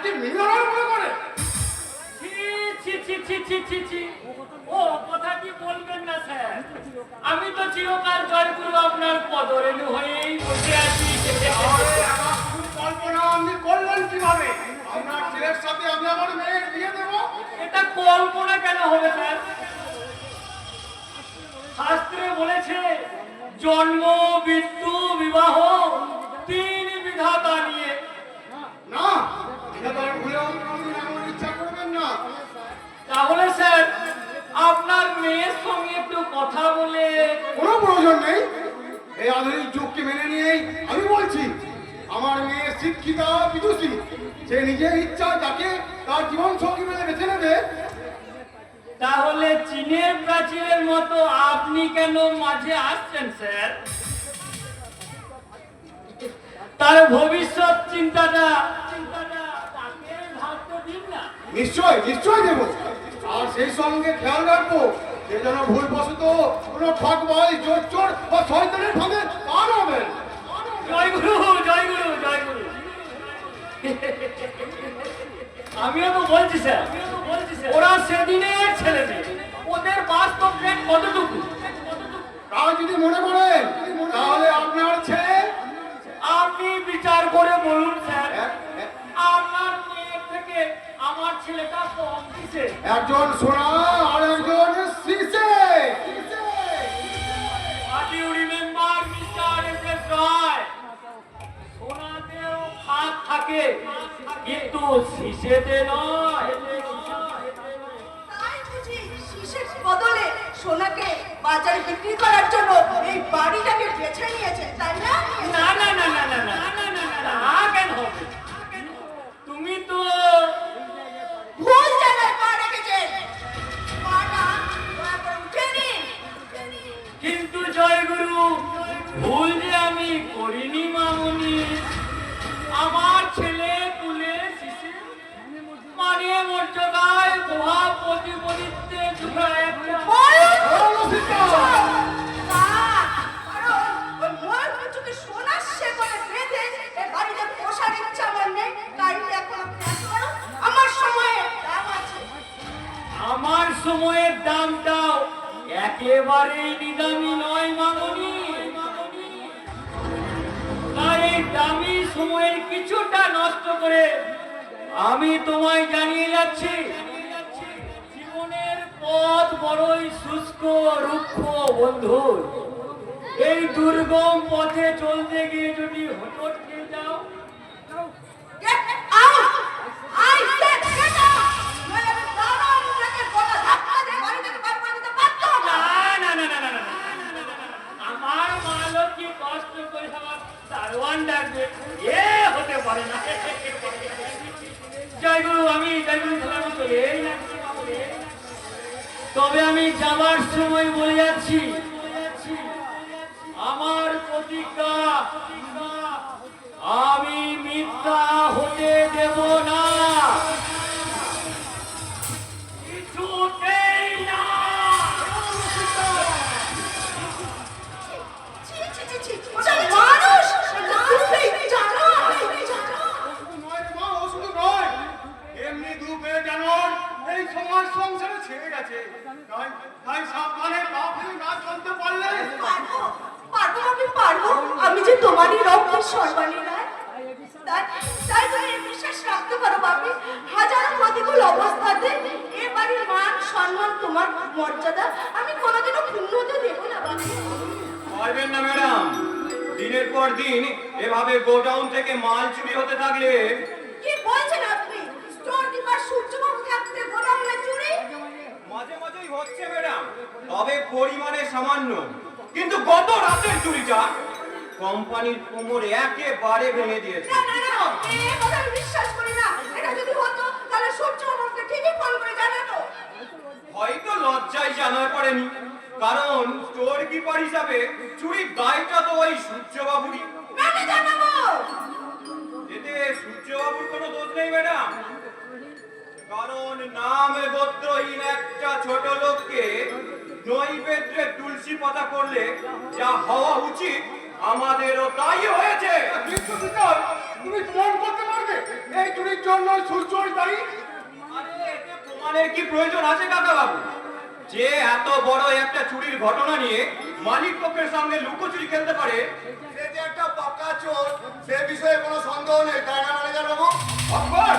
তাকে মিলনের মনে করে। ও কথা কি বলবেন না স্যার, আমি তো চিরকাল জয়গুরু আপনার পদরেণু হয়েই বসে আছি। কল্পনা আপনি করলেন কিভাবে? আপনার ছেলের সাথে আমি আমার মেয়ের বিয়ে দেব? এটা কল্পনা কেন হবে স্যার? শাস্ত্রে বলেছে জন্ম, মৃত্যু, বিবাহ তিন বিধাতা নিয়ে। না, বিধাতার ভুলেও কোনোদিন এমন ইচ্ছা করবেন না। তাহলে স্যার আপনার মেয়ের সঙ্গে একটু কথা বলে। কোনো প্রয়োজন নেই। এই আধুনিক যুগকে মেনে নিয়েই আমি বলছি, আমার মেয়ে শিক্ষিতা বিদুষী, সে নিজের ইচ্ছা যাকে তার জীবন সঙ্গী বলে বেছে নেবে। তাহলে চীনের প্রাচীরের মতো আপনি কেন মাঝে আসছেন স্যার? তার ভবিষ্যৎ চিন্তাটা তাকে ভাবতে দিন না। নিশ্চয় নিশ্চয় দেব, আর সেই সঙ্গে খেয়াল রাখবো সে যেন ভুলবশত কোনো ঠকবাজ, জোর চোর বা শয়তানের ফাঁদে পা না হবেন। জয়গুরু, জয়গুরু, জয়গুরু। আমিও তো বলছি স্যার, ওরা সেদিনের ছেলে মেয়ে, ওদের বাস্তব জ্ঞান কতটুকু? তাও যদি মনে করেন তাহলে আপনার ছেলে। আপনি বিচার করে বলুন স্যার, আপনার মেয়ের থেকে আমার ছেলেটা কম দিছে। একজন সোনা আর একজন শিশে। Do you remember Mr. S.S. Roy? সোনাতেও খাদ থাকে কিন্তু শিশেতে নয়। তাই বুঝি শীষের বদলে সোনাকে বাজারে বিক্রি করার জন্য এই বাড়িটাকে বেছে নিয়েছে, তাই না? না না না না না না না না না না, কেন হবে? তুমি তো ভুল জায়গায় পা রেখেছেন। পাটা দয়া করে উঠে নিন। কিন্তু জয়গুরু, ভুল যে আমি করিনি মামুনি। আমার ছেলে কুলে শিশু মানে মর্যাদায় মহা প্রতিপদিত্বে যুগা একটা সোনার শেকলে বেঁধে এই বাড়িতে পোষার ইচ্ছা আমার নেই, তাই এখন আপনি আসতে পারো। আমার সময়ে দাম আছে। আমার সময়ের দামটাও একেবারেই নিদামি নয় মামুনি। তাই এই দামি সময়ের কিছুটা নষ্ট করে আমি তোমায় জানিয়ে যাচ্ছি, জীবনের পথ বড়ই শুষ্ক রুক্ষ বন্ধু। এই দুর্গম পথে চলতে গিয়ে যদি হোঁচট খেয়ে যাও, Get out! I said get out! নইলে আমি দারুণ ব্রেকের গোটা ধাক্কা দিয়ে বাড়ি থেকে বার করে দিতে বাধ্য হবো। না না না না না না, আমার মালক কি কষ্ট করে আমার দারোয়ান ডাকবে, এ হতে পারে না। জয়গুরু, আমি জয়গুরু ধর্ম চলে তবে আমি যাবার সময় বলে যাচ্ছি, আমার প্রতিজ্ঞা আমি মিথ্যা হতে দেব না, কিছুতেই না। ছি, ছি, ছি, ছি। ওটা মানুষ! মানুষই জানো! শুধু নয় রে মা, ও শুধু নয়, এমনি দুপে জানোর এই সমাজ সংসারে ছেড়ে গেছে। তাই তাই সাবধানে পা ফেলে না চলতে পারলে। পারবো, পারবো আমি পারবো। আমি যে তোমারই রক্তের সর্বাণী নয়। তাই তুমি এই বিশ্বাস রাখতে পারো বাপি। হাজারো প্রতিকূল অবস্থাতে এ বাড়ির মান সম্মান তোমার মর্যাদা আমি কোনোদিনও ক্ষুণ্ণ হতে দেবো না বাপি। পারবেন না ম্যাডাম, দিনের পর দিন এভাবে গোডাউন থেকে মাল চুরি হতে থাকলে। কি বলছেন আপনি? স্টোর কিপার সূর্যবাবু থাকতে গোডাউনে চুরি? মাঝে মাঝেই হচ্ছে ম্যাডাম, তবে পরিমাণে সামান্য। কিন্তু গত রাতের চুরিটা কোম্পানির কোমরে একেবারে ভেঙে দিয়েছে। না না না, এ কথা আমি বিশ্বাস করি না। এটা যদি হতো তাহলে সূর্যবাবুকে ঠিকই ফোন করে জানাতো। হয়তো লজ্জায় জানায় পড়েনি, কারণ স্টোর কিপার হিসাবে চুরির দায়টা তো ওই সূর্যবাবুরই। কেন জানাবো? এতে সূর্যবাবুর কোনো দোষ নেই ম্যাডাম, কারণ নাম গোত্রহীন একটা ছোট লোককে নৈবেদ্যে তুলসী পাতা করলে যা হওয়া উচিত আমাদেরও তাই হয়েছে। কিন্তু বিকাশ, তুমি প্রমাণ করতে পারবে এই চুরির জন্য প্রয়োজন আছে কাকা বাবু? যে এত বড় একটা চুরির ঘটনা নিয়ে মালিক পক্ষের সঙ্গে লুকোচুরি খেলতে পারে, সে যে একটা পাক্কা চোর সে বিষয়ে কোনো সন্দেহ নেই, তাই না ম্যানেজার বাবু? অকবর,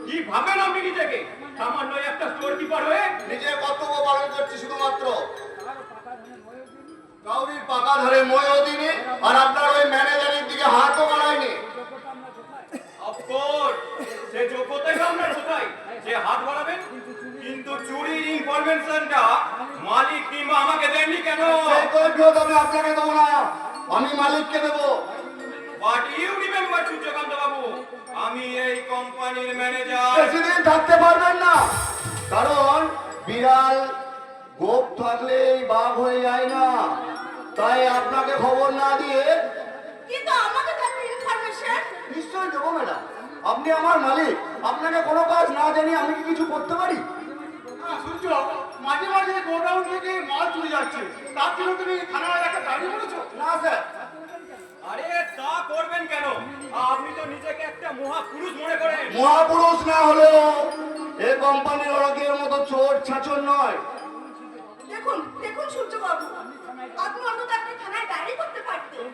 কি ভাবেন আপনি নিজেকে? সামান্য একটা স্টোর কিপার হয়ে নিজের কর্তব্য পালন করছি শুধুমাত্র। কাউরির পাকা ধরে ময়ও দিনে আর আপনার ওই ম্যানেজারের দিকে হাতও বাড়ায়নি। অফকোর্স, সে যোগ্যতাই আপনার কোথায় যে হাত বাড়াবেন? কিন্তু চুরির ইনফরমেশনটা মালিক কিংবা আমাকে দেননি কেন? সেই কৈফিয়ত আমি আপনাকে দেবো না, আমি মালিককে দেবো। হোয়াট ইউ রিমেম্বার সূর্যকান্ত বাবু, আমি এই কোম্পানির ম্যানেজার। বেশিদিন থাকতে পারবেন না, কারণ বিড়াল গোপ থাকলেই বাঘ হয়ে যায় না। তাই আপনাকে খবর না দিয়ে কিন্তু আমাকে তো একটা ইনফরমেশন। নিশ্চয়ই দেবো ম্যাডাম। আপনি আমার মালিক, আপনাকে কোনো কাজ না জানিয়ে আমি কি কিছু করতে পারি? সূর্য, মাঝে মাঝে গোডাউন থেকে মাল চুরি যাচ্ছে, তার জন্য তুমি থানায় একটা ডায়েরি করেছো? না স্যার। আরে তা করবেন কেন? আপনি তো নিজেকে একটা মহাপুরুষ মনে করেন। মহাপুরুষ না হলেও এই কোম্পানির অরকের মতো চোর ছাচর নয়। দেখুন দেখুন সূর্যবাবু, আপনি অন্তত একটা থানায় ডায়েরি করতে পারতেন।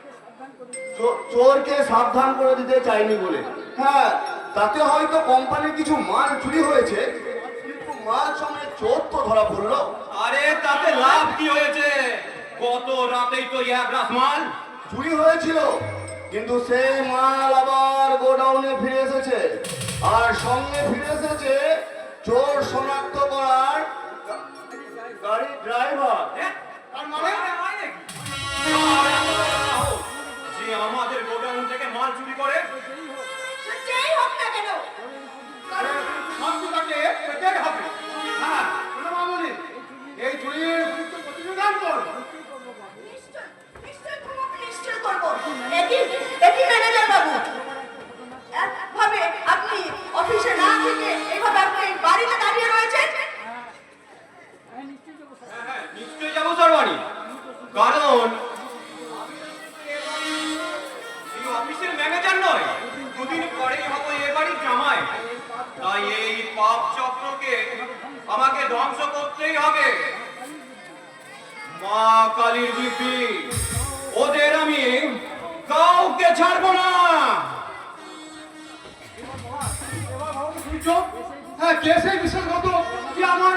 চোরকে সাবধান করে দিতে চাইনি বলে। হ্যাঁ, তাতে হয়তো কোম্পানির কিছু মাল চুরি হয়েছে, কিন্তু মাল সমেত চোর তো ধরা পড়লো। আরে তাতে লাভ কি হয়েছে? গত রাতেই তো এক রাত মাল চুরি হয়েছিল, কিন্তু সেই মাল আবার গোডাউনে ফিরে এসেছে, আর সঙ্গে ফিরে এসেছে চোর শনাক্ত করার গাড়ির ড্রাইভার। তার মানে যে আমাদের গোডাউন থেকে মাল চুরি করে, সে যেই হোক না কেন, কারণ শান্তিটাকে পেতেই হবে। হ্যাঁ, শোনো মামুনি, এই চুরির বিরুদ্ধে প্রতিবেদন কর। নিশ্চয় নিশ্চয় তোমাকে নিশ্চয় করবো। একই ম্যানেজার বাবু, একভাবে আপনি অফিসে না থেকে এইভাবে আপনি বাড়িতে দাঁড়িয়ে রয়েছেন। হ্যাঁ নিশ্চয়ই যাবো সর্বাণী, কারণ এই অফিসের ম্যানেজার নয়, দুদিন পরেই হবো এ বাড়ির জামাই। তাই এই পাপ চক্রকে আমাকে ধ্বংস করতেই হবে। মা কালীর দিব্যি, ওদের আমি কাউকে ছাড়বো না। হ্যাঁ, কেসে বিশেষত যে আমার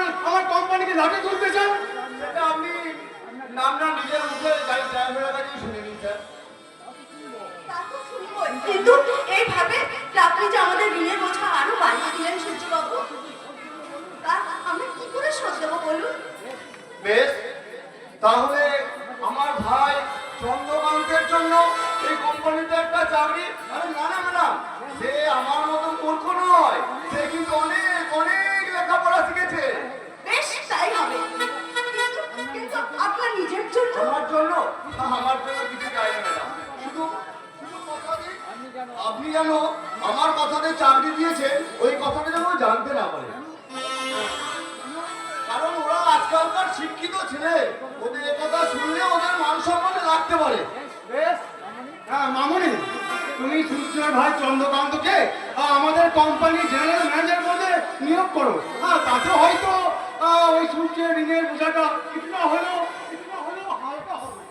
কোম্পানিকে লাভে তুলতে চান, সেটা আপনি নামটা নিজের মুখে গাড়ি ড্রাইভারের কাছেই শুনে নিন স্যার। তা তো শুনবোই, কিন্তু এইভাবে আপনি যে আমাদের ঋণের বোঝা আরো বাড়িয়ে দিলেন সূর্যবাবু, তা আমরা কি করে শোধ দেবো বলুন? বেশ, তাহলে আমার ভাই চন্দ্রকান্তের জন্য এই কোম্পানিতে একটা চাকরি। আরে না না ম্যাডাম, সে আমার মতো মূর্খ নয়, সে কিন্তু অনেক অনেক লেখাপড়া শিখেছে। বেশ তাই হবে, কিন্তু আপনার নিজের জন্য? আমার জন্য কিছু চাই না ম্যাডাম, শুধু কথা দিন, আপনি যেন আমার কথাতে চাকরি দিয়েছেন ওই কথাটা যেন জানতে না পারে। কারণ ওরা আজকালকার শিক্ষিত ছেলে, ওদের একথা শুনলে ওদের মান সম্মানে লাগতে পারে। হ্যাঁ মামুনি, তুমি সূর্যের ভাই চন্দ্রকান্তকে আমাদের কোম্পানি জেনারেল ম্যানেজার পদে নিয়োগ করো। হ্যাঁ, তাতে হয়তো ওই সূর্যের ঋণের বোঝাটা কিছুটা হলেও হালকা হবে।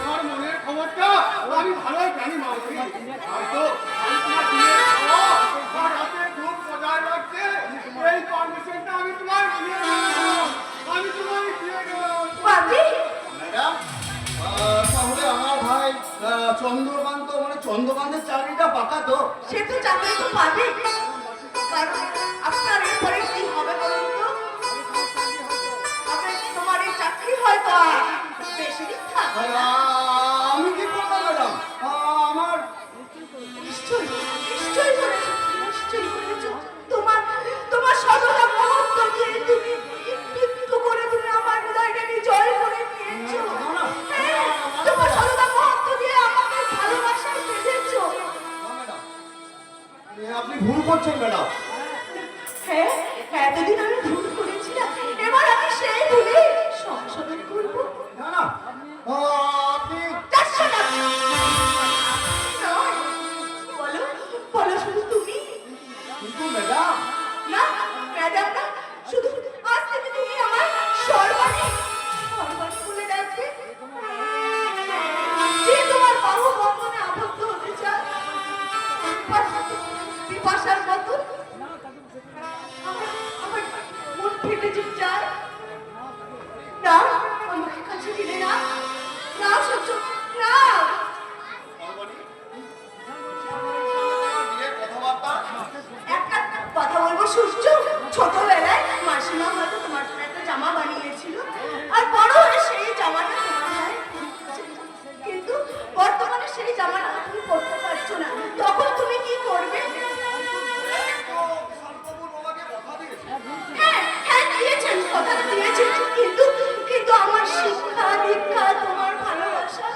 আমার মনের খবরটা আমি ভালোই জানি মামুনি, হয়তো হাতে খুব বজায় রাখছে এই পারমিশনটা আমি তোমার দিয়ে দিলাম। বাবি, ম্যাডাম, তাহলে আমার ভাই চন্দ্রকান্তের চাকরিটা পাকা তো? সে তো চাকরি তো পাবে, কারণ আপনার এরপরে কি হবে বলুন তো? তোমার এই চাকরি হয়তো আর বেশি দিন থাকবে না। আমি কি করবো ম্যাডাম? আমার নিশ্চয়ই নিশ্চয়ই করেছো, নিশ্চয়ই করেছো। তোমার সততা মহত্ব দিয়ে তুমি একটু করে তুমি আমার হৃদয়টাকে জয় করে নিয়েছো। হ্যাঁ, তোমার সততা মহত্ব দিয়ে আমাকে ভালোবাসায় বেঁধেছো। আপনি ভুল করছেন ম্যাডাম। হ্যাঁ, এতদিন আমি ভুল করেছিলাম, এবার আমি সেই ভুলে সংশোধন করবো। না না, আপনি চারশো টাকা নয়, বলো বলো শুধু তুমি। কিন্তু ম্যাডাম, ভালোবাসার মতো আমার আমার মন ফেটে যে যায় না, আমাকে কাছে দিলে না, না সহ্য না। একটা কথা বলবো সূর্য, ছোটবেলায় মাসিমা হয়তো তোমার জন্য একটা জামা বানিয়েছিল, আর বড় হয়ে সেই জামাটা তোমার গায়ে কিন্তু বর্তমানে সেই জামাটা তুমি পরতে পারছো না, তখন তুমি কি করবে? হ্যাঁ হ্যাঁ দিয়েছেন, কথাটা দিয়েছেন, কিন্তু কিন্তু আমার শিক্ষা দীক্ষা তোমার ভালোবাসা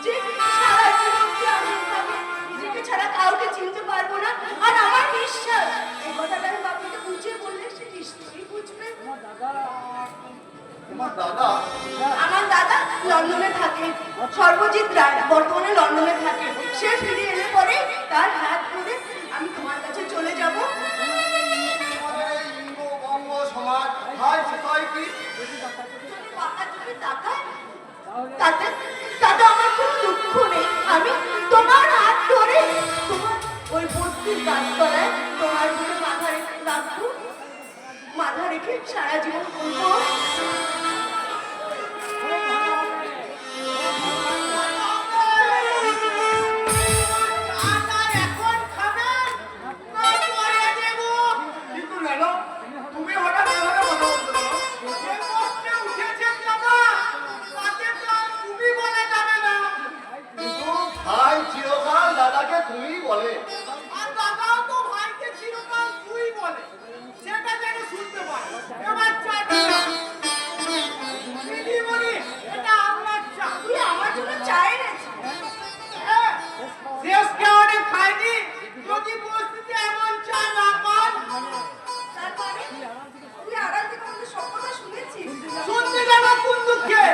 যে সারা জীবন যে আমি এভাবে নিজেকে ছাড়া কাউকে চিনতে পারবো না, আর আমার বিশ্বাস এই কথাটা আমি বাবাকে বুঝিয়ে বললে সে নিশ্চয়ই বুঝবে। তোমার দাদা? আমার দাদা লন্ডনে থাকে, সর্বজিৎ রায় বর্তমানে লন্ডনে থাকে। সে ফিরে এলে পরে তার হাত ধরে আমি তোমার কাছে চলে যাব। আমাদের এই ইঙ্গ-বঙ্গ সমাজ, হাই সোসাইটি, যদি পাকা চোখে তাকায়, তাতে তাতে আমার কোনো দুঃখ নেই। আমি তোমার হাত ধরে তোমার ওই বস্তির গাছতলায় তোমার ঘরে মাথা রেখে রাখবো, মাথা রেখে সারা জীবন বলবো কিন্তু জানো তুমি হঠাৎ এভাবে কথা বলতে পারো? কিন্তু ভাই চিরকাল দাদাকে তুমি বলে। তুই আমার জন্য চা এনেছিস। তারপরে তুই আড়াল থেকে আমাদের সব কথা শুনেছিস। শুনতে যাবো কোন দুঃখে,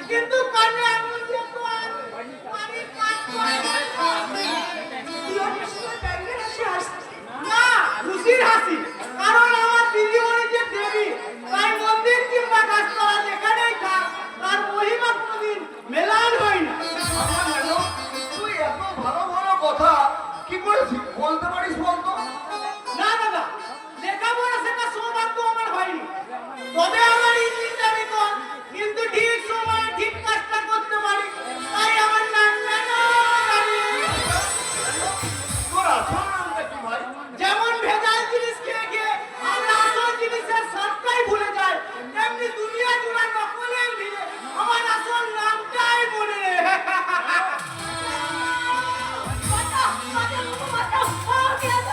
কিন্তু কানে আঙুল দিয়ে তো আর পানির কাজ করে তুই ওর সময় ব্যাঙ্গে হাসি হাসছিস। না, খুশির হাসি। কারণ আমার দিদিমণি যে দেবী, তাই মন্দির কিংবা গাছতলা যেখানেই থাক, তার মহিমা কোনদিন মেলান হয় না। আমার জানো তুই এত ভালো ভালো কথা কি করে বলতে পারিস বলতো? না দাদা, লেখাপড়া শেখার সৌভাগ্য আমার হয়নি, তবে আমার ইঞ্জিনিয়ারি কর, কিন্তু ঠিক সময়ে ঠিক কাজটা করতে পারি, তাই আমার নাম জানো তোর আসল নামটা কি ভাই? যেমন ভেজাল জিনিস খেয়ে খেয়ে আমরা আসল জিনিসের স্বাদটাই ভুলে যাই, তেমনি দুনিয়া জুড়ে নকলের ভিড়ে আমার আসল নামটাই মনে নেই। মাতা, মাতা, মাতা, আমাকে এত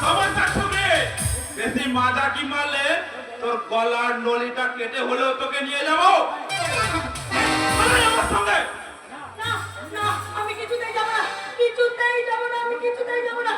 খবরদার শুনে বেশি মাজা কি মারলে তোর গলার নলিটা কেটে হলেও তোকে নিয়ে যাবো। আরে আমার সঙ্গে না, না, আমি কিছুতেই যাবো না, কিছুতেই যাবো না, আমি কিছুতেই যাবো না।